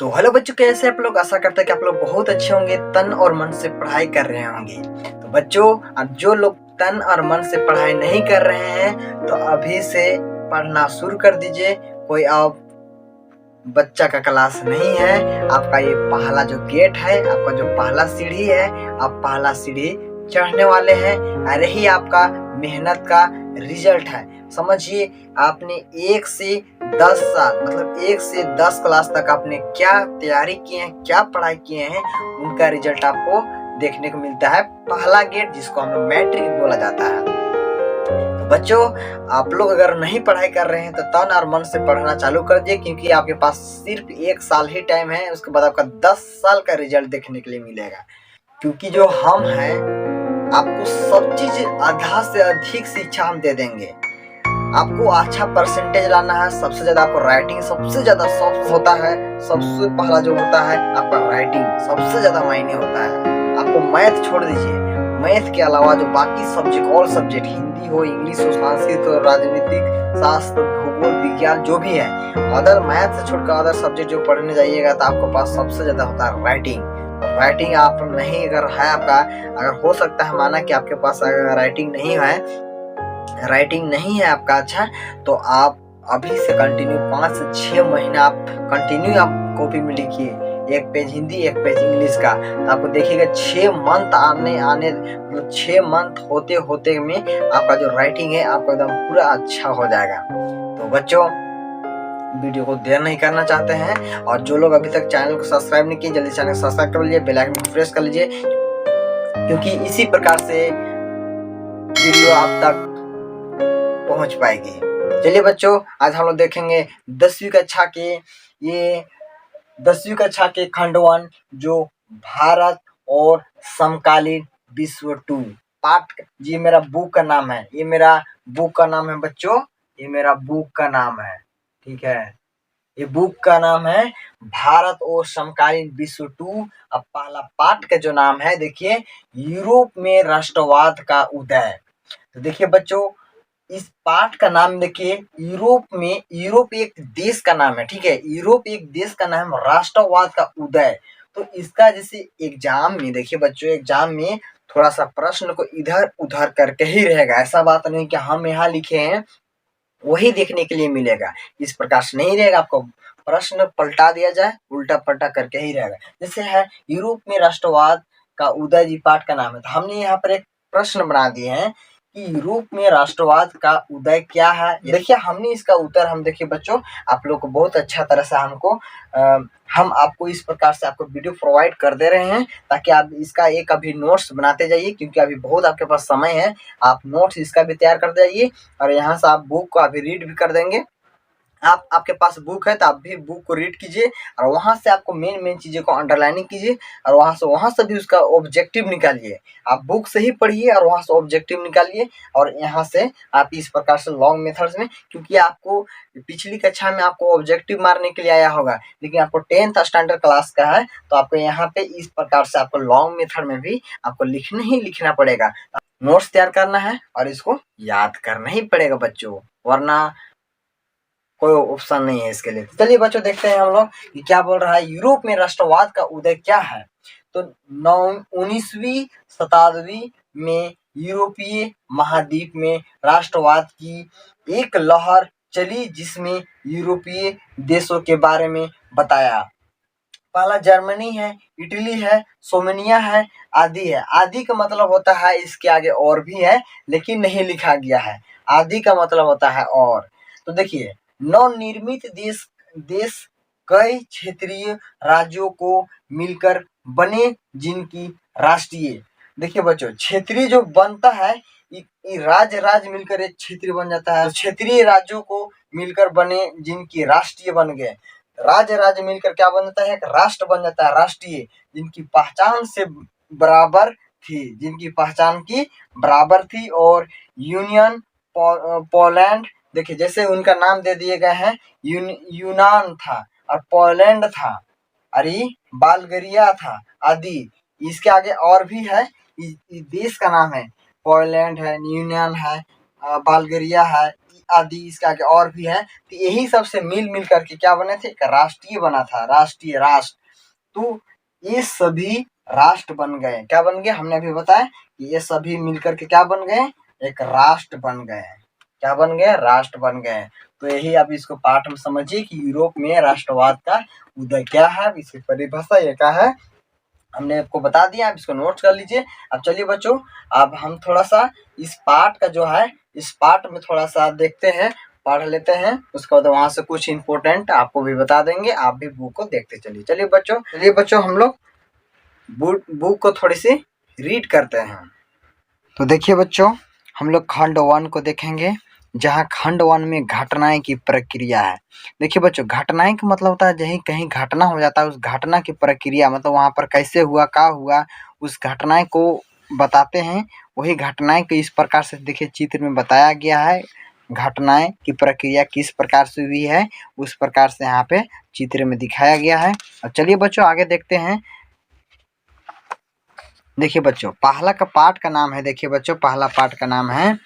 तो हेलो बच्चों, कैसे आप लोग। आशा करते हैं कि आप लोग बहुत अच्छे होंगे, तन और मन से पढ़ाई कर रहे होंगे। तो बच्चों, अब जो लोग तन और मन से पढ़ाई नहीं कर रहे हैं तो अभी से पढ़ना शुरू कर दीजिए। कोई आप बच्चा का क्लास नहीं है, आपका ये पहला जो गेट है, आपका जो पहला सीढ़ी है, आप पहला सीढ़ी चढ़ने वाले हैं। अरे ही आपका मेहनत का रिजल्ट है। समझिए, आपने 1 से 10 साल मतलब 1 से 10 क्लास तक आपने क्या तैयारी किए हैं, क्या पढ़ाई किए हैं, उनका रिजल्ट आपको देखने को मिलता है। पहला गेट जिसको हम लोग मैट्रिक बोला जाता है। तो बच्चों, आप लोग अगर नहीं पढ़ाई कर रहे हैं तो तन और मन से पढ़ना चालू कर दिए, क्योंकि आपके पास सिर्फ 1 साल ही टाइम है। उसके बाद आपका 10 साल का रिजल्ट देखने के लिए मिलेगा। क्योंकि जो हम हैं, आपको सब चीज आधा से अधिक शिक्षा हम दे देंगे। आपको अच्छा परसेंटेज लाना है। सबसे ज्यादा आपको राइटिंग सबसे ज्यादा सॉफ्ट होता है। सबसे पहला जो होता है आपका राइटिंग सबसे ज्यादा मायने होता है। आपको मैथ छोड़ दीजिए, मैथ के अलावा जो बाकी सब्जेक्ट, ऑल सब्जेक्ट, हिंदी हो, इंग्लिश हो, संस्कृत हो, राजनीतिक शास्त्र, भूगोल, विज्ञान, जो भी है, अदर मैथ से छोड़कर अदर सब्जेक्ट जो पढ़ने जाइएगा तो आपके पास सबसे ज्यादा होता है राइटिंग। राइटिंग आप नहीं अगर है आपका, अगर हो सकता है माना कि आपके पास अगर राइटिंग नहीं है आपका अच्छा, तो आप अभी से कंटिन्यू 5 से 6 महीना आप कंटिन्यू आप कॉपी में लिखिए। 1 पेज हिंदी, 1 पेज इंग्लिश का, तो आपको देखिएगा 6 मंथ मतलब 6 मंथ होते होते में आपका जो राइटिंग है आपका एकदम पूरा अच्छा हो जाएगा। तो बच्चों, वीडियो को देर नहीं करना चाहते हैं, और जो लोग अभी तक चैनल को सब्सक्राइब नहीं किए, जल्दी चैनल को सब्सक्राइब कर लीजिए, बेल आइकन को प्रेस कर लीजिए, क्योंकि इसी प्रकार से वीडियो आप तक पहुंच पाएगी। चलिए बच्चों, आज हम लोग देखेंगे 10वीं कक्षा के खंड 1 जो भारत और समकालीन विश्व 2 पार्ट। ये मेरा बुक का नाम है, बच्चों, ये मेरा बुक का नाम है। ठीक है, ये बुक का नाम है भारत और समकालीन विश्व 2। अब पहला पार्ट का जो नाम है, देखिए, यूरोप में राष्ट्रवाद का उदय। तो देखिए बच्चों, इस पार्ट का नाम देखिए, यूरोप एक देश का नाम है। ठीक है, यूरोप एक देश का नाम, राष्ट्रवाद का उदय। तो इसका जैसे एग्जाम में देखिए बच्चों, एग्जाम में थोड़ा सा प्रश्न को इधर उधर करके ही रहेगा। ऐसा बात नहीं कि हम यहाँ लिखे हैं वही देखने के लिए मिलेगा, इस प्रकार से नहीं रहेगा। आपको प्रश्न पलटा दिया जाए, उल्टा पलटा करके ही रहेगा। जैसे है यूरोप में राष्ट्रवाद का उदय, जी पाठ का नाम है। तो हमने यहाँ पर एक प्रश्न बना दिए हैं कि यूरोप में राष्ट्रवाद का उदय क्या है। देखिए, हमने इसका उत्तर, हम देखिए बच्चों, आप लोग को बहुत अच्छा तरह से हम आपको इस प्रकार से आपको वीडियो प्रोवाइड कर दे रहे हैं, ताकि आप इसका एक अभी नोट्स बनाते जाइए, क्योंकि अभी बहुत आपके पास समय है। आप नोट्स इसका भी तैयार कर जाइए, और यहाँ से आप बुक को अभी रीड भी कर देंगे। आपके पास बुक है तो आप भी बुक को रीड कीजिए, और वहां से आपको मेन चीज़ों को अंडरलाइनिंग कीजिए, और वहां से भी उसका ऑब्जेक्टिव निकालिए। आप बुक से ही पढ़िए और वहां से ऑब्जेक्टिव निकालिए, और यहाँ से आप इस प्रकार से लॉन्ग मेथड्स में, क्योंकि आपको पिछली कक्षा में आपको ऑब्जेक्टिव मारने के लिए आया होगा, लेकिन आपको 10th स्टैंडर्ड क्लास का है, तो आपको यहाँ पे इस प्रकार से आपको लॉन्ग मेथड में भी आपको लिखना पड़ेगा। नोट्स तैयार करना है और इसको याद करना ही पड़ेगा बच्चों, वरना कोई ऑप्शन नहीं है इसके लिए। चलिए बच्चों, देखते हैं हम लोग कि क्या बोल रहा है। यूरोप में राष्ट्रवाद का उदय क्या है। तो 19वीं शताब्दी में यूरोपीय महाद्वीप में राष्ट्रवाद की एक लहर चली, जिसमें यूरोपीय देशों के बारे में बताया। पहला जर्मनी है, इटली है, सोमेनिया है, आदि है। आदि का मतलब होता है इसके आगे और भी है, लेकिन नहीं लिखा गया है। आदि का मतलब होता है और। तो देखिए, नवनिर्मित देश कई क्षेत्रीय राज्यों को मिलकर बने, जिनकी राष्ट्रीय, देखिए बच्चों, क्षेत्रीय जो बनता है, राज्य मिलकर एक क्षेत्रीय बन जाता है। तो क्षेत्रीय राज्यों को मिलकर बने, जिनकी राष्ट्रीय बन गए। राज्य मिलकर क्या बन जाता है, एक राष्ट्र बन जाता है, राष्ट्रीय, जिनकी पहचान की बराबर थी। और यूनियन पोलैंड, देखिए जैसे उनका नाम दे दिए गए हैं, यूनान था और पोलैंड था, अरे बल्गारिया था आदि। इसके आगे और भी है, इस देश का नाम है, पोलैंड है, यूनान है, बल्गारिया है, आदि इसके आगे और भी है। तो यही सब से मिल करके क्या बने थे, एक राष्ट्रीय बना था, राष्ट्रीय राष्ट्र। तो ये सभी राष्ट्र बन गए, क्या बन गए, हमने अभी बताया कि ये सभी मिलकर के क्या बन गए, एक राष्ट्र बन गए। क्या बन गए, राष्ट्र बन गए। तो यही आप इसको पाठ में समझिए कि यूरोप में राष्ट्रवाद का उदय क्या है, इसकी परिभाषा ये क्या है, हमने आपको बता दिया। आप इसको नोट कर लीजिए। अब चलिए बच्चों, अब हम थोड़ा सा इस पाठ का जो है, इस पाठ में थोड़ा सा देखते हैं, पढ़ लेते हैं, उसके बाद वहां से कुछ इंपॉर्टेंट आपको भी बता देंगे, आप भी बुक को देखते चलिए। चलिए बच्चों हम लोग बुक को थोड़ी सी रीड करते हैं। तो देखिए बच्चों, हम लोग खंड 1 को देखेंगे, जहाँ खंड 1 में घटनाएं की प्रक्रिया है। देखिए बच्चों, घटनाएं का मतलब होता है जहीं कहीं घटना हो जाता है, उस घटना की प्रक्रिया मतलब वहां पर कैसे हुआ, क्या हुआ, उस घटनाएं को बताते हैं। वही घटनाएं को इस प्रकार से देखिए चित्र में बताया गया है, घटनाएं की प्रक्रिया किस प्रकार से हुई है उस प्रकार से यहाँ पे चित्र में दिखाया गया है। अब चलिए बच्चों आगे देखते हैं। देखिए बच्चों, पहला का पाठ का नाम है, देखिए बच्चों पहला पाठ का नाम है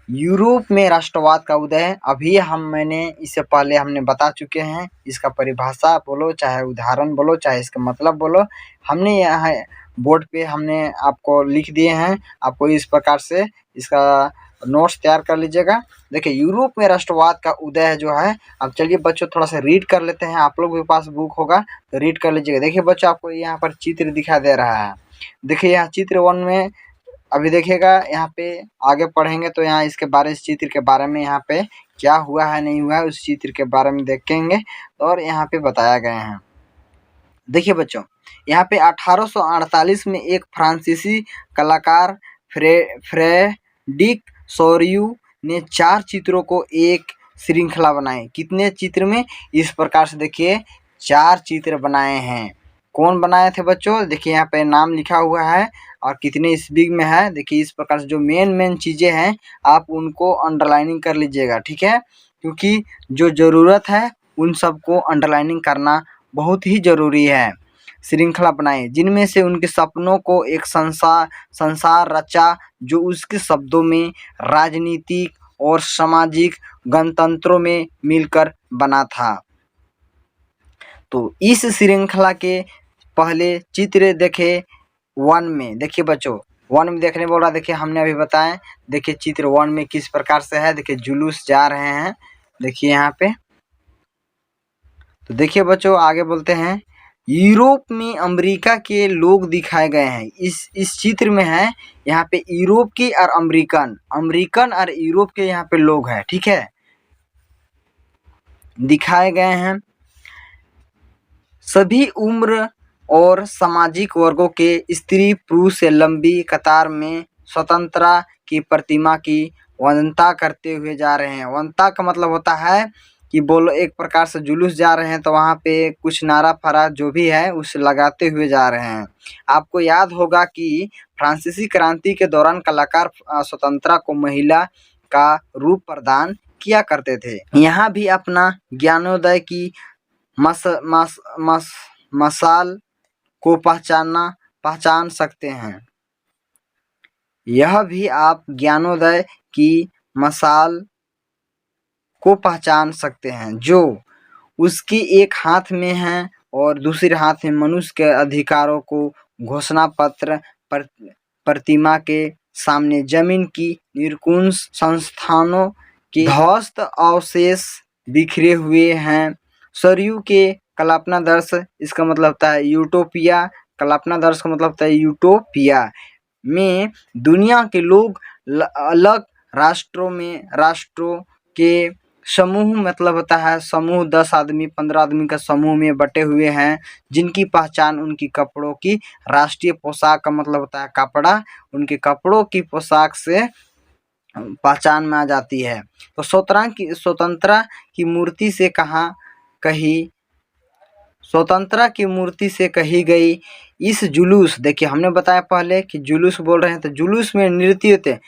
यूरोप में राष्ट्रवाद का उदय। अभी मैंने इससे पहले हमने बता चुके हैं, इसका परिभाषा बोलो, चाहे उदाहरण बोलो, चाहे इसका मतलब बोलो, हमने यहाँ बोर्ड पे हमने आपको लिख दिए हैं। आपको इस प्रकार से इसका नोट्स तैयार कर लीजिएगा। देखिए यूरोप में राष्ट्रवाद का उदय जो है, अब चलिए बच्चों थोड़ा सा रीड कर लेते हैं। आप लोग के पास बुक होगा तो रीड कर लीजिएगा। देखिए बच्चों, आपको यहाँ पर चित्र दिखाई दे रहा है। देखिए यहाँ चित्र 1 में अभी देखिएगा, यहाँ पे आगे पढ़ेंगे तो यहाँ इसके बारे, इस चित्र के बारे में यहाँ पे क्या हुआ है नहीं हुआ है उस चित्र के बारे में देखेंगे और यहाँ पे बताया गए हैं। देखिए बच्चों, यहाँ पे 1848 में एक फ्रांसीसी कलाकार फ्रेडरिक सोरियू ने 4 चित्रों को एक श्रृंखला बनाई। कितने चित्र में, इस प्रकार से देखिए 4 चित्र बनाए हैं। कौन बनाए थे बच्चों, देखिए यहाँ पे नाम लिखा हुआ है और कितने ईस्वी में है। देखिए इस प्रकार से जो मेन चीज़ें हैं आप उनको अंडरलाइनिंग कर लीजिएगा, ठीक है, क्योंकि जो ज़रूरत है उन सबको अंडरलाइनिंग करना बहुत ही ज़रूरी है। श्रृंखला बनाए जिनमें से उनके सपनों को एक संसार रचा, जो उसके शब्दों में राजनीतिक और सामाजिक गणतंत्रों में मिलकर बना था। तो इस श्रृंखला के पहले चित्र देखे 1 में, देखिए बच्चों 1 में देखने बोल रहा, देखिए हमने अभी बताया। देखिए चित्र 1 में किस प्रकार से है, देखिए जुलूस जा रहे हैं, देखिए यहाँ पे। तो देखिए बच्चों आगे बोलते हैं, यूरोप में अमेरिका के लोग दिखाए गए हैं। इस चित्र में है यहाँ पे यूरोप की और अमेरिकन और यूरोप के यहाँ पे लोग हैं, ठीक है, दिखाए गए हैं। सभी उम्र और सामाजिक वर्गों के स्त्री पुरुष से लंबी कतार में स्वतंत्रता की प्रतिमा की वंदना करते हुए जा रहे हैं। वंदना का मतलब होता है कि बोलो एक प्रकार से जुलूस जा रहे हैं तो वहाँ पे कुछ नारा फरा जो भी है उसे लगाते हुए जा रहे हैं। आपको याद होगा कि फ्रांसीसी क्रांति के दौरान कलाकार स्वतंत्रता को महिला का रूप प्रदान किया करते थे। यहाँ भी अपना ज्ञानोदय की मसाल को पहचान सकते हैं। यह भी आप ज्ञानोदय की मसाल को पहचान सकते हैं, जो उसकी एक हाथ में है और दूसरे हाथ में मनुष्य के अधिकारों को घोषणा पत्र प्रतिमा के सामने जमीन की निरंकुश संस्थानों के ध्वस्त अवशेष बिखरे हुए हैं। सोरियू के कल्पना दर्श, इसका मतलब होता है यूटोपिया, कल्पना दर्श का मतलब होता है यूटोपिया में दुनिया के लोग अलग राष्ट्रों के समूह, मतलब होता है समूह 10 आदमी 15 आदमी का समूह में बटे हुए हैं, जिनकी पहचान उनकी कपड़ों की राष्ट्रीय पोशाक का मतलब होता है कपड़ा, उनके कपड़ों की पोशाक से पहचान में आ जाती है। तो स्वतंत्रता की मूर्ति से कही गई इस जुलूस, देखिए हमने बताया पहले कि जुलूस बोल रहे हैं तो जुलूस में नृत्य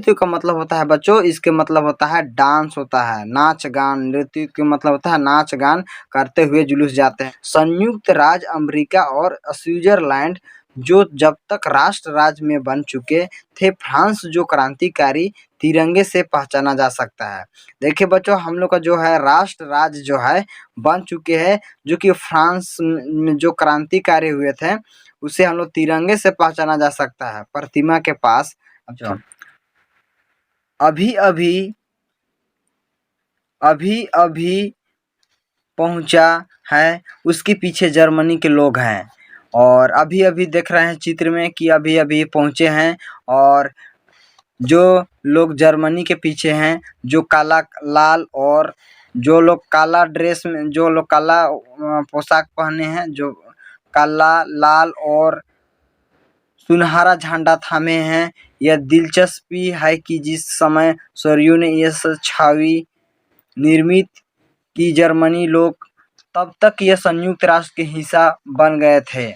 का मतलब होता है बच्चों, इसके मतलब होता है डांस होता है, नाच गान। नृत्य के मतलब होता है नाच गान करते हुए जुलूस जाते हैं। संयुक्त राज्य अमेरिका और स्विट्जरलैंड जो जब तक राष्ट्र राज्य में बन चुके थे, फ्रांस जो क्रांतिकारी तिरंगे से पहचाना जा सकता है। देखिए बच्चों, हम लोग का जो है राष्ट्र राज्य जो है बन चुके हैं, जो कि फ्रांस में जो क्रांतिकारी हुए थे उसे हम लोग तिरंगे से पहचाना जा सकता है, प्रतिमा के पास। अभी अभी पहुंचा है, उसके पीछे जर्मनी के लोग हैं, और अभी अभी देख रहे हैं चित्र में कि अभी अभी पहुंचे हैं, और जो लोग जर्मनी के पीछे हैं, जो काला लाल, और जो लोग काला ड्रेस में, जो लोग काला पोशाक पहने हैं, जो काला लाल और सुनहरा झंडा थामे हैं। यह दिलचस्पी है कि जिस समय शोरियों ने यह छवि निर्मित की, जर्मनी लोग तब तक यह संयुक्त राष्ट्र के हिस्सा बन गए थे।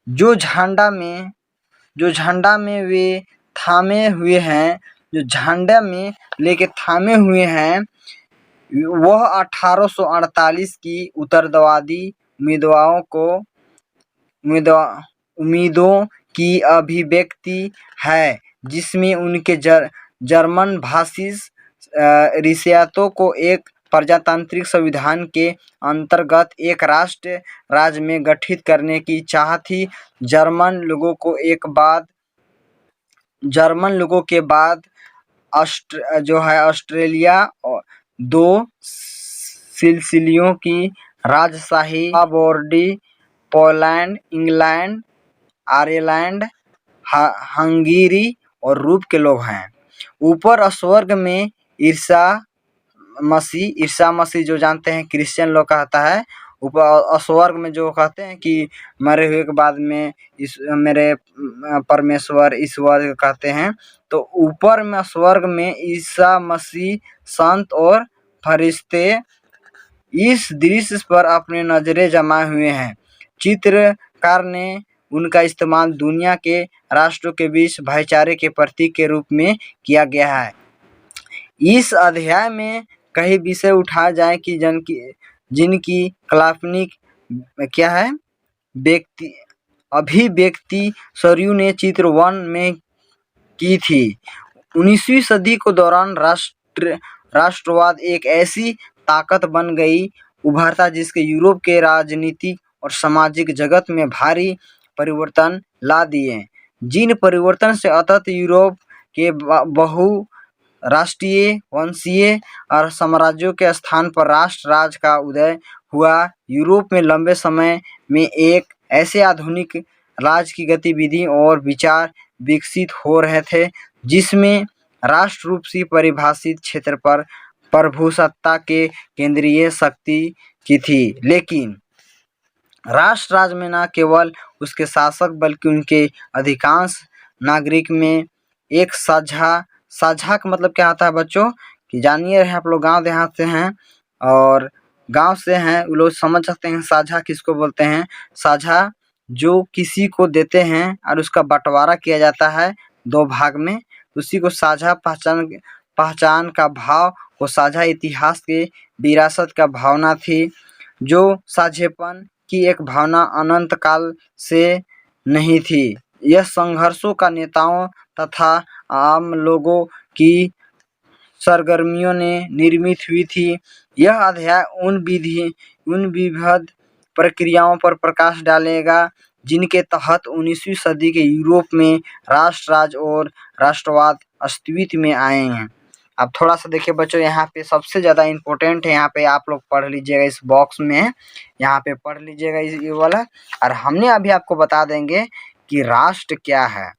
जो झंडा में वे थामे हुए हैं, जो झंडा में लेके थामे हुए हैं, वह 1848 की उत्तरवादी उम्मीदों की अभिव्यक्ति है, जिसमें उनके जर्मन भाषी रियासतों को एक प्रजातांत्रिक संविधान के अंतर्गत एक राष्ट्र राज्य में गठित करने की चाह थी। जर्मन लोगों के बाद ऑस्ट्रेलिया दो सिलसिलों की राजशाही Bordi, Poland, England, Ireland, Hungary और रूस के लोग हैं। ऊपर स्वर्ग में ईसा मसीह जो जानते हैं क्रिश्चियन लोग कहता है, ऊपर स्वर्ग में जो कहते हैं कि मरे हुए के बाद में मेरे परमेश्वर ईश्वर कहते हैं, तो ऊपर में स्वर्ग में ईसा मसीह, संत और फरिश्ते इस दृश्य पर अपने नजरें जमाए हुए हैं। चित्रकार ने उनका इस्तेमाल दुनिया के राष्ट्रों के बीच भाईचारे के प्रतीक के रूप में किया गया है। इस अध्याय में कई विषय उठाए जाए कि जिनकी काल्पनिक क्या है अभिव्यक्ति शोरियों ने चित्र 1 में की थी। 19वीं सदी के दौरान राष्ट्रवाद एक ऐसी ताकत बन गई उभरता जिसके यूरोप के राजनीतिक और सामाजिक जगत में भारी परिवर्तन ला दिए, जिन परिवर्तन से अतत यूरोप के बहु राष्ट्रीय वंशीय और साम्राज्यों के स्थान पर राष्ट्र राज्य का उदय हुआ। यूरोप में लंबे समय में एक ऐसे आधुनिक राज्य की गतिविधि और विचार विकसित हो रहे थे, जिसमें राष्ट्र रूप से परिभाषित क्षेत्र पर प्रभुसत्ता के केंद्रीय शक्ति की थी। लेकिन राष्ट्र राज्य में न केवल उसके शासक बल्कि उनके अधिकांश नागरिक में एक साझा का मतलब क्या आता है बच्चों, कि जानिए रहे आप लोग गांव देहात से हैं और गांव से हैं, वो लोग समझ सकते हैं साझा किसको बोलते हैं। साझा जो किसी को देते हैं और उसका बंटवारा किया जाता है 2 भाग में, उसी को साझा पहचान का भाव को साझा इतिहास के विरासत का भावना थी, जो साझेपन की एक भावना अनंत काल से नहीं थी। यह संघर्षों का नेताओं तथा आम लोगों की सरगर्मियों ने निर्मित हुई थी। यह अध्याय उन विविध प्रक्रियाओं पर प्रकाश डालेगा जिनके तहत 19वीं सदी के यूरोप में राष्ट्र राज्य और राष्ट्रवाद अस्तित्व में आए हैं। अब थोड़ा सा देखिए बच्चों, यहाँ पे सबसे ज़्यादा इम्पोर्टेंट है, यहाँ पे आप लोग पढ़ लीजिएगा, इस बॉक्स में यहाँ पे पढ़ लीजिएगा ये वाला, और हमने अभी आपको बता देंगे कि राष्ट्र क्या है।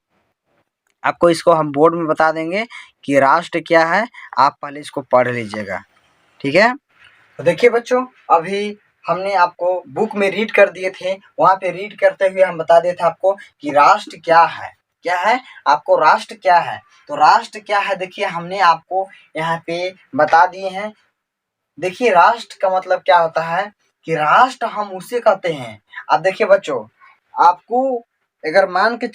आपको इसको हम बोर्ड में बता देंगे कि राष्ट्र क्या है, आप पहले इसको पढ़ लीजिएगा, ठीक है। तो देखिए बच्चों, अभी हमने आपको बुक में रीड कर दिए थे, वहाँ पे रीड करते हुए हम बता दिए थे आपको कि राष्ट्र क्या है। क्या है आपको राष्ट्र क्या है, तो राष्ट्र क्या है देखिए हमने आपको यहाँ पे बता दिए हैं। देखिए राष्ट्र का मतलब क्या होता है कि राष्ट्र हम उसे कहते हैं। अब देखिए बच्चों, आपको अगर मान के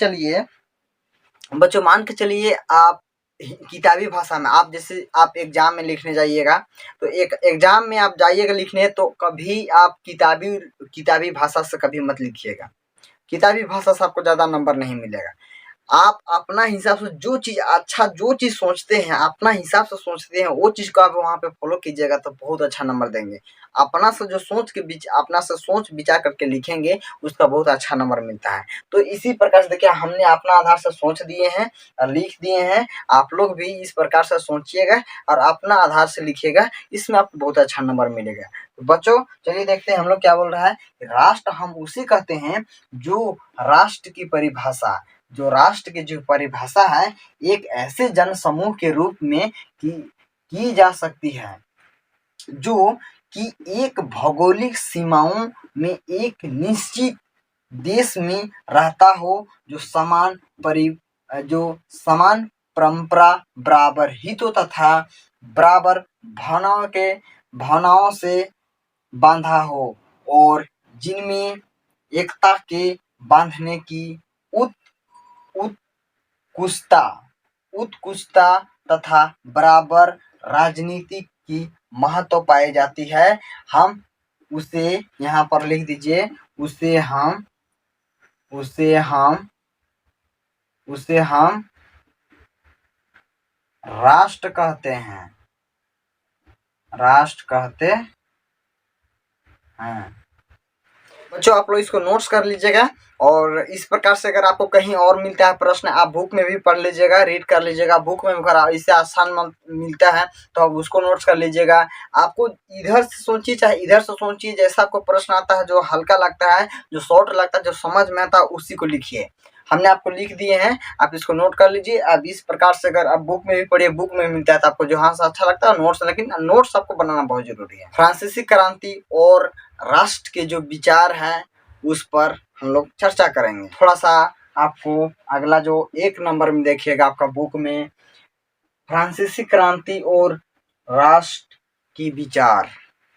चलिए आप किताबी भाषा में, आप जैसे आप एग्जाम में लिखने जाइएगा, तो एक एग्जाम में आप जाइएगा लिखने, तो कभी आप किताबी भाषा से कभी मत लिखिएगा, किताबी भाषा से आपको ज़्यादा नंबर नहीं मिलेगा। आप अपना हिसाब से जो चीज़ अच्छा, जो चीज़ सोचते हैं, अपना हिसाब से सोचते हैं, वो चीज़ को आप वहाँ पे फॉलो कीजिएगा तो बहुत अच्छा नंबर देंगे। अपना से जो अपना से सोच विचार करके लिखेंगे, उसका बहुत अच्छा नंबर मिलता है। तो इसी प्रकार से देखिए, हमने अपना आधार से सोच दिए हैं और लिख दिए हैं। आप लोग भी इस प्रकार से सोचिएगा और अपना आधार से लिखिएगा, इसमें आपको बहुत अच्छा नंबर मिलेगा। तो बच्चों, चलिए देखते हैं हम लोग क्या बोल रहा है। राष्ट्र हम उसे कहते हैं जो राष्ट्र की परिभाषा, जो राष्ट्र की जो परिभाषा है, एक ऐसे जन समूह के रूप में की जा सकती है जो कि एक भौगोलिक सीमाओं में एक निश्चित देश में रहता हो, जो समान परंपरा, बराबर हितों तथा बराबर भावनाओं से बांधा हो और जिनमें एकता के बांधने की उत उत्कृष्टता उत्कृष्टता तथा बराबर राजनीति की महत्व पाई जाती है। हम उसे यहाँ पर लिख दीजिए, उसे हम राष्ट्र कहते हैं, राष्ट्र कहते हैं। बच्चों, आप लोग इसको नोट्स कर लीजिएगा और इस प्रकार से अगर आपको कहीं और मिलता है प्रश्न, आप बुक में भी पढ़ लीजिएगा, रीड कर लीजिएगा। बुक में अगर इससे आसान मिलता है तो आप उसको नोट्स कर लीजिएगा। आपको इधर से सोचिए चाहे इधर से सोचिए, जैसा आपको प्रश्न आता है, जो हल्का लगता है, जो शॉर्ट लगता है, जो समझ में आता है, उसी को लिखिए। हमने आपको लिख दिए हैं, आप इसको नोट कर लीजिए। अब इस प्रकार से अगर आप बुक में भी पढ़िए, बुक में मिलता है तो आपको जहाँ से अच्छा लगता है नोट्स, लेकिन नोट्स आपको बनाना बहुत जरूरी है। फ्रांसीसी क्रांति और राष्ट्र के जो विचार हैं उस पर हम लोग चर्चा करेंगे। थोड़ा सा आपको अगला जो 1 नंबर में देखिएगा आपका बुक में, फ्रांसीसी क्रांति और राष्ट्र की विचार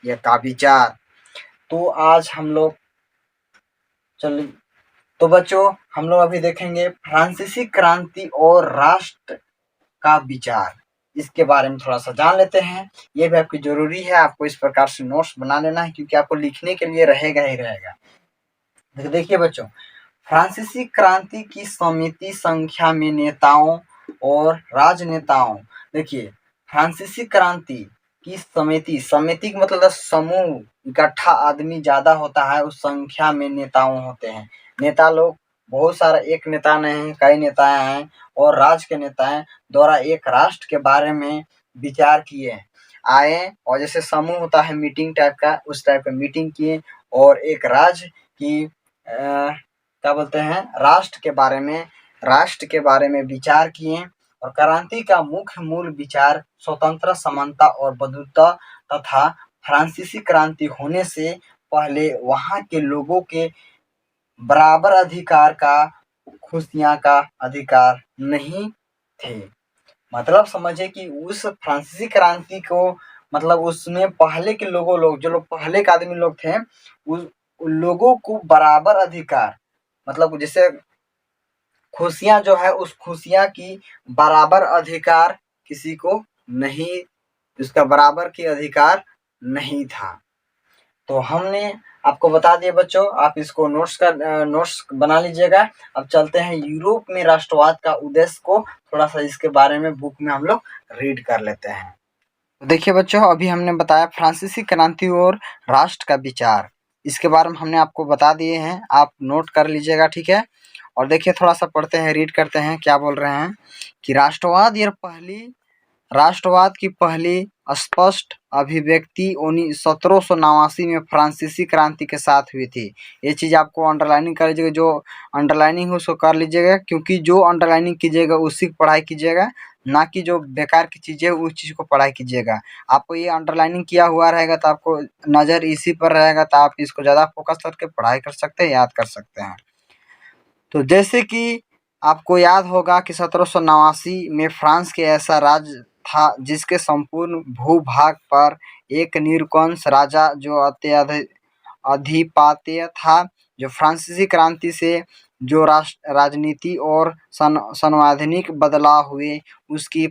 या का विचार। तो आज हम लोग चलिए, तो बच्चों हम लोग अभी देखेंगे फ्रांसीसी क्रांति और राष्ट्र का विचार। इसके बारे में थोड़ा सा जान लेते हैं। ये भी आपकी जरूरी है, आपको इस प्रकार से नोट्स बना लेना है, क्योंकि आपको लिखने के लिए रहेगा ही रहेगा। देखिए बच्चों, फ्रांसीसी क्रांति की समिति संख्या में नेताओं और राजनेताओं। देखिए, फ्रांसीसी क्रांति की समिति का मतलब समूह, इकट्ठा आदमी ज्यादा होता है, उस संख्या में नेताओं होते हैं। नेता लोग बहुत सारा, एक नेता नहीं कई नेता हैं, और राज्य के नेता हैं, द्वारा एक राष्ट्र के बारे में विचार किए आए। और जैसे समूह होता है मीटिंग टाइप का, उस टाइप का मीटिंग किए और एक राज्य की क्या बोलते हैं, राष्ट्र के बारे में विचार किए। और क्रांति का मुख्य मूल विचार स्वतंत्र, समानता और बंधुत्व तथा फ्रांसीसी क्रांति होने से पहले वहां के लोगों के बराबर अधिकार का, खुशियां का अधिकार नहीं थे। मतलब समझे कि उस फ्रांसीसी क्रांति को, मतलब उसमें पहले के लोग जो लोग पहले के आदमी लोग थे, उन लोगों को बराबर अधिकार, मतलब जैसे खुशियां जो है, उस खुशियां की बराबर अधिकार किसी को नहीं, उसका बराबर की अधिकार नहीं था। तो हमने आपको बता दिया बच्चों, आप इसको नोट्स बना लीजिएगा। अब चलते हैं यूरोप में राष्ट्रवाद का उद्देश्य को, थोड़ा सा इसके बारे में बुक में हम लोग रीड कर लेते हैं। तो देखिए बच्चों, अभी हमने बताया फ्रांसीसी क्रांति और राष्ट्र का विचार, इसके बारे में हमने आपको बता दिए हैं, आप नोट कर लीजिएगा, ठीक है। और देखिए थोड़ा सा पढ़ते हैं, रीड करते हैं क्या बोल रहे हैं कि राष्ट्रवाद की पहली स्पष्ट अभिव्यक्ति 1789 में फ्रांसीसी क्रांति के साथ हुई थी। ये चीज़ आपको अंडरलाइनिंग कर लीजिएगा, जो अंडरलाइनिंग हो उसको कर लीजिएगा, क्योंकि जो अंडरलाइनिंग कीजिएगा उसी की पढ़ाई कीजिएगा, ना कि जो बेकार की चीज़ें उस चीज़ को पढ़ाई कीजिएगा। आपको ये अंडरलाइनिंग किया हुआ रहेगा तो आपको नज़र इसी पर रहेगा, तो आप इसको ज़्यादा फोकस करके पढ़ाई कर सकते हैं, याद कर सकते हैं। तो जैसे कि आपको याद होगा कि 1789 में फ्रांस के ऐसा राज्य था जिसके संपूर्ण भूभाग पर एक निरंकुश राजा जो अधिपत्य था। जो फ्रांसीसी क्रांति से जो राजनीति और संवैधानिक बदलाव हुए, उसकी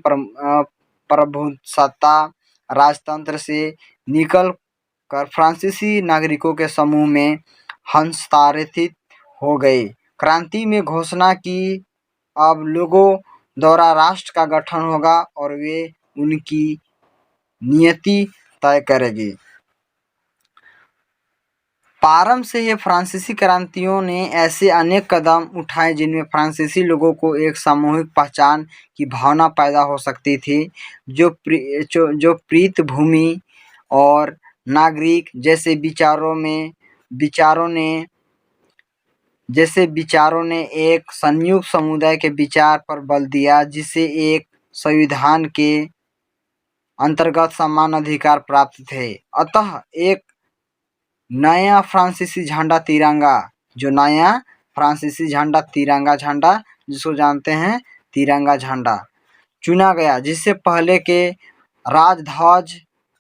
प्रभुसत्ता राजतंत्र से निकल कर फ्रांसीसी नागरिकों के समूह में हस्तांतरित हो गई। क्रांति में घोषणा की अब लोगों द्वारा राष्ट्र का गठन होगा और वे उनकी नियति तय करेगी। प्रारंभ से ही फ्रांसीसी क्रांतियों ने ऐसे अनेक कदम उठाए जिनमें फ्रांसीसी लोगों को एक सामूहिक पहचान की भावना पैदा हो सकती थी, जो पृष्ठभूमि और नागरिक जैसे विचारों ने एक संयुक्त समुदाय के विचार पर बल दिया, जिसे एक संविधान के अंतर्गत समान अधिकार प्राप्त थे। अतः एक नया फ्रांसीसी झंडा जिसको जानते हैं तिरंगा झंडा चुना गया, जिससे पहले के राजध्वज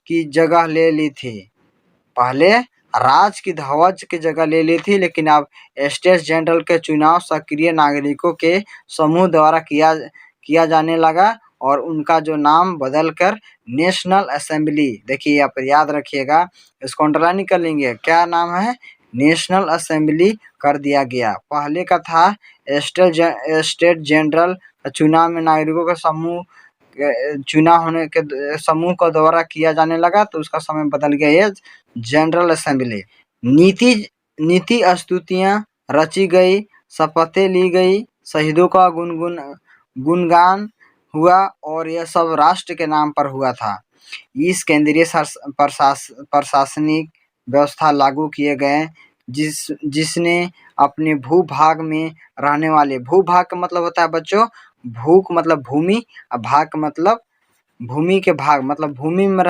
की जगह ले ली थी। पहले राज की ध्वज की जगह ले ली थी, लेकिन अब स्टेट्स जनरल के चुनाव सक्रिय नागरिकों के समूह द्वारा किया जाने लगा और उनका जो नाम बदलकर नेशनल असेंबली, देखिए यहाँ पर याद रखिएगा, इसको अंडरलाइन कर लेंगे, क्या नाम है, नेशनल असेंबली कर दिया गया। पहले का था स्टेट जनरल, चुनाव में नागरिकों का समूह का द्वारा किया जाने लगा, तो उसका समय बदल गया ये जनरल असेंबली। नीति स्तुतियां रची गई, शपथें ली गई, शहीदों का गुणगान हुआ और यह सब राष्ट्र के नाम पर हुआ था। इस केंद्रीय प्रशासनिक व्यवस्था लागू किए गए, जिसने अपने भूभाग में रहने वाले, भूभाग का मतलब होता है बच्चों, भूख मतलब भूमि, और भाग का मतलब भूमि के भाग, मतलब भूमि में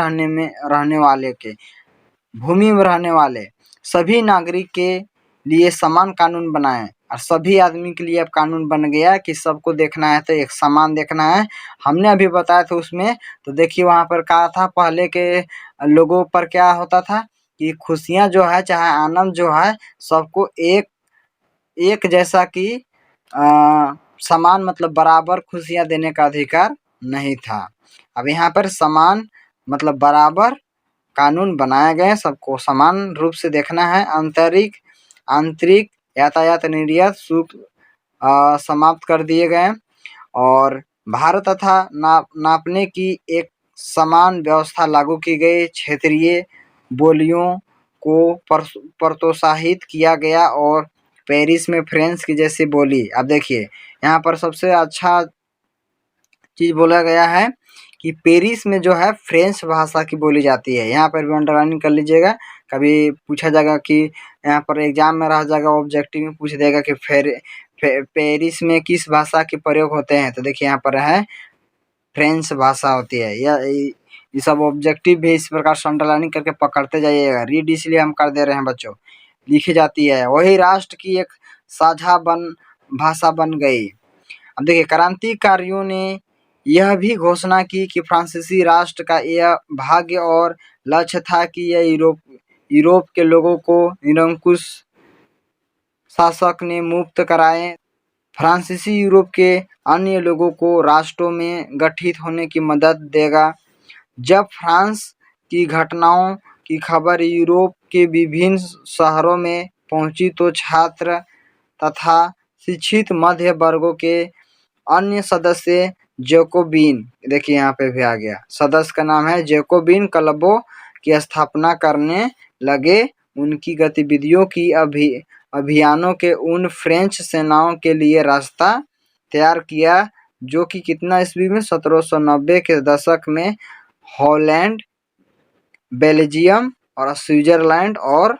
रहने वाले सभी नागरिक के लिए समान कानून बनाए। और सभी आदमी के लिए अब कानून बन गया कि सबको देखना है तो एक समान देखना है। हमने अभी बताया था उसमें, तो देखिए वहाँ पर कहा था पहले के लोगों पर क्या होता था कि खुशियाँ जो है, चाहे आनंद जो है, सबको एक जैसा कि समान मतलब बराबर खुशियाँ देने का अधिकार नहीं था। अब यहाँ पर समान मतलब बराबर कानून बनाए गए, सबको समान रूप से देखना है। आंतरिक यातायात निर्यात शुल्क समाप्त कर दिए गए और भारत तथा नापने की एक समान व्यवस्था लागू की गई। क्षेत्रीय बोलियों को प्रोत्साहित किया गया और पेरिस में फ्रेंच की जैसी बोली, अब देखिए यहाँ पर सबसे अच्छा चीज बोला गया है कि पेरिस में जो है फ्रेंच भाषा की बोली जाती है। यहाँ पर भी अंडरलाइनिंग कर लीजिएगा, कभी पूछा जाएगा कि यहाँ पर एग्जाम में रह जाएगा, ऑब्जेक्टिव में पूछ देगा कि पेरिस में किस भाषा के प्रयोग होते हैं, तो देखिए यहाँ पर है फ्रेंच भाषा होती है। ये सब ऑब्जेक्टिव भी इस प्रकार से अंडरलाइनिंग करके पकड़ते जाइएगा। रीड इसलिए हम कर दे रहे हैं बच्चों, लिखी जाती है। वही राष्ट्र की एक साझा भाषा बन गई। अब देखिए क्रांतिकारियों ने यह भी घोषणा की कि फ्रांसीसी राष्ट्र का यह भाग्य और लक्ष्य था कि यह यूरोप के लोगों को निरंकुश शासक ने मुक्त कराए। फ्रांसीसी यूरोप के अन्य लोगों को राष्ट्रों में गठित होने की मदद देगा। जब फ्रांस की घटनाओं की खबर यूरोप के विभिन्न शहरों में पहुंची, तो छात्र तथा शिक्षित मध्य वर्गों के अन्य सदस्य जैकोबिन, देखिए यहाँ पे भी आ गया, सदस्य का नाम है जैकोबिन क्लबों की स्थापना करने लगे। उनकी गतिविधियों की अभियानों के उन फ्रेंच सेनाओं के लिए रास्ता तैयार किया, जो कि कितना ईस्वी में 1790 के दशक में हॉलैंड, बेल्जियम और स्विट्जरलैंड और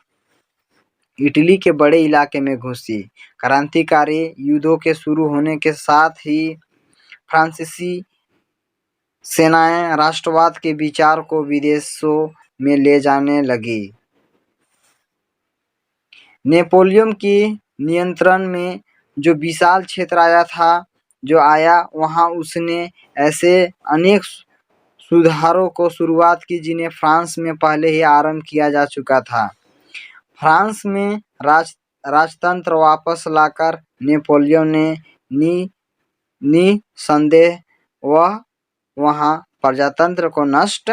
इटली के बड़े इलाके में घुसी। क्रांतिकारी युद्धों के शुरू होने के साथ ही फ्रांसीसी सेनाएं राष्ट्रवाद के विचार को विदेशों में ले जाने लगी। नेपोलियन के नियंत्रण में जो विशाल क्षेत्र आया वहां उसने ऐसे अनेक सुधारों को शुरुआत की जिन्हें फ्रांस में पहले ही आरंभ किया जा चुका था। फ्रांस में राजतंत्र वापस लाकर नेपोलियन ने निसंदेह वहाँ प्रजातंत्र को नष्ट,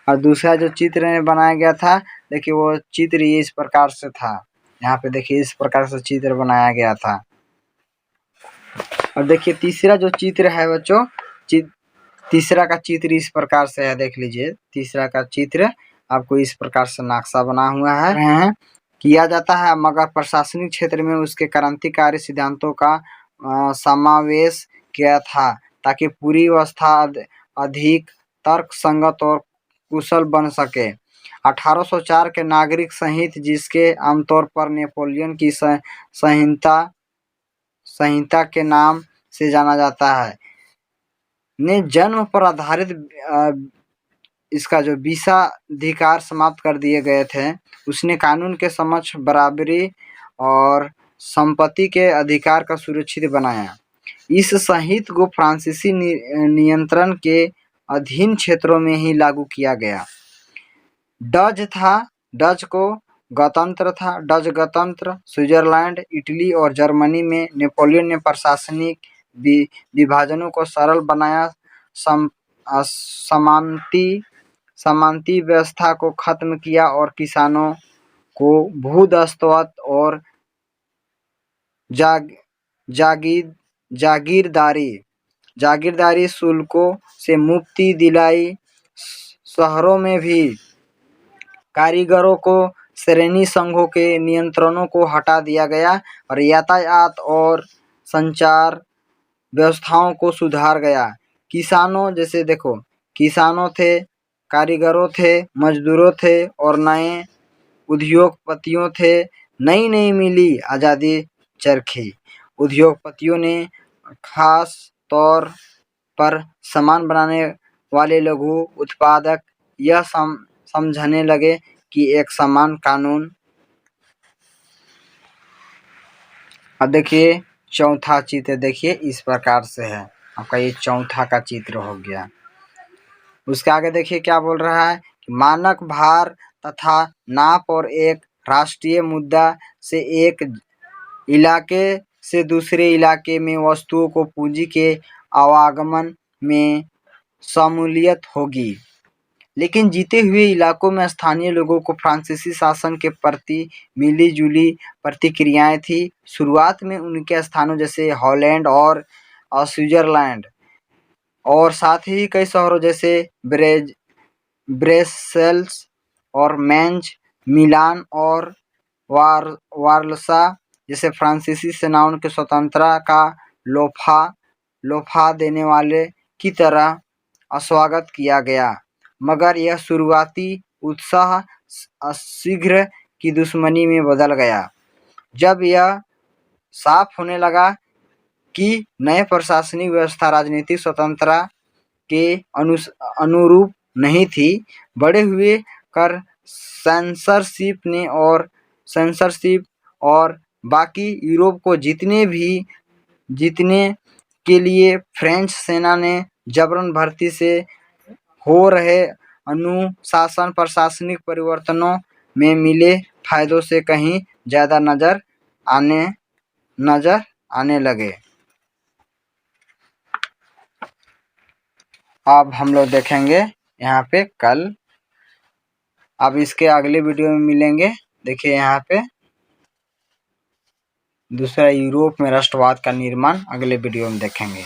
और दूसरा जो चित्र में बनाया गया था, देखिए वो चित्र इस प्रकार से था। यहाँ पे देखिए इस प्रकार से चित्र बनाया गया था। और देखिए तीसरा जो चित्र है बच्चों, तीसरा का चित्र इस प्रकार से है, देख लीजिए तीसरा का चित्र आपको इस प्रकार से नक्शा बना हुआ है किया जाता है, मगर प्रशासनिक क्षेत्र में उसके क्रांतिकारी सिद्धांतों का समावेश किया था ताकि पूरी व्यवस्था अधिक तर्क संगत और कुशल बन सके। 1804 के नागरिक संहिता, जिसके आमतौर पर नेपोलियन की संहिता के नाम से जाना जाता है, ने जन्म पर आधारित इसका जो विशेषाधिकार समाप्त कर दिए गए थे। उसने कानून के समक्ष बराबरी और संपत्ति के अधिकार का सुरक्षित बनाया। इस संहिता को फ्रांसीसी नियंत्रण के अधीन क्षेत्रों में ही लागू किया गया। डच को गणतंत्र था। डच गणतंत्र स्विट्जरलैंड, इटली और जर्मनी में नेपोलियन ने प्रशासनिक विभाजनों को सरल बनाया, समानती व्यवस्था को खत्म किया और किसानों को भूदस्तावेज और जागीरदारी शुल्कों से मुक्ति दिलाई। शहरों में भी कारीगरों को श्रेणी संघों के नियंत्रणों को हटा दिया गया और यातायात और संचार व्यवस्थाओं को सुधार गया। किसानों, जैसे देखो किसानों थे, कारीगरों थे, मजदूरों थे और नए उद्योगपतियों थे। नई मिली आज़ादी चरखी। उद्योगपतियों ने खास तौर पर सामान बनाने वाले लघु उत्पादक यह समझने लगे कि एक समान कानून। अब देखिए चौथा चित्र, देखिए इस प्रकार से है आपका, ये चौथा का चित्र हो गया। उसके आगे देखिए क्या बोल रहा है कि मानक भार तथा नाप और एक राष्ट्रीय मुद्दा से एक इलाके से दूसरे इलाके में वस्तुओं को पूंजी के आवागमन में शमूलियत होगी। लेकिन जीते हुए इलाकों में स्थानीय लोगों को फ्रांसीसी शासन के प्रति मिली-जुली प्रतिक्रियाएं थी। शुरुआत में उनके स्थानों जैसे हॉलैंड और स्विट्जरलैंड और साथ ही कई शहरों जैसे ब्रसेल्स और मेंज, मिलान और वार्सा जैसे फ्रांसीसी सेनाओं के स्वतंत्रता का लोफा देने वाले की तरह स्वागत किया गया, मगर यह शुरुआती उत्साह शीघ्र की दुश्मनी में बदल गया जब यह साफ होने लगा कि नए प्रशासनिक व्यवस्था राजनीतिक स्वतंत्रता के अनुरूप नहीं थी। बड़े हुए कर सेंसरशिप और बाकी यूरोप को जीतने के लिए फ्रेंच सेना ने जबरन भर्ती से हो रहे अनुशासन प्रशासनिक परिवर्तनों में मिले फायदों से कहीं ज़्यादा नजर आने लगे। अब हम लोग देखेंगे यहाँ पे कल। अब इसके अगले वीडियो में मिलेंगे। देखिए यहाँ पे दूसरा यूरोप में राष्ट्रवाद का निर्माण अगले वीडियो में देखेंगे।